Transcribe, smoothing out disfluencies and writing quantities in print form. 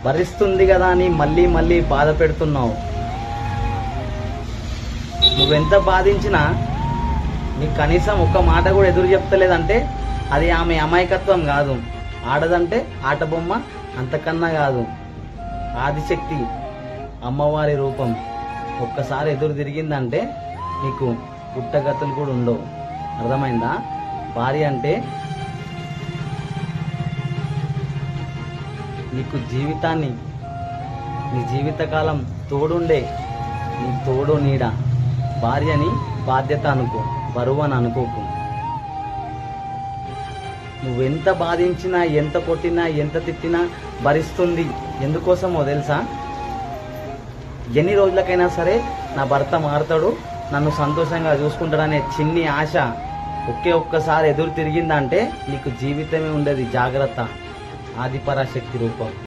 భరిస్తుంది కదా అని మళ్ళీ మళ్ళీ బాధ పెడుతున్నావు. నువ్వెంత బాధించినా నీకు కనీసం ఒక్క మాట కూడా ఎదురు చెప్తలేదంటే అది ఆమె అమాయకత్వం కాదు. ఆడదంటే ఆట బొమ్మ, అంతకన్నా కాదు. ఆదిశక్తి అమ్మవారి రూపం. ఒక్కసారి ఎదురు తిరిగిందంటే నీకు పుట్టగతులు కూడా ఉండవు. అర్థమైందా? భార్య అంటే నీకు జీవితాన్ని, నీ జీవితకాలం తోడుండే నీ తోడు నీడ. భార్యని బాధ్యత అనుకో, బరువు అని అనుకోకు. నువ్వెంత బాధించినా, ఎంత కొట్టినా, ఎంత తిట్టినా భరిస్తుంది. ఎందుకోసమో తెలుసా? ఎన్ని రోజులకైనా సరే నా భర్త మారుతాడు, నన్ను సంతోషంగా చూసుకుంటాడనే చిన్ని ఆశ ఒక్కసారి ఎదురు తిరిగిందంటే నీకు జీవితమే ఉండదు. జాగ్రత్త. ఆదిపరాశక్తి రూపం.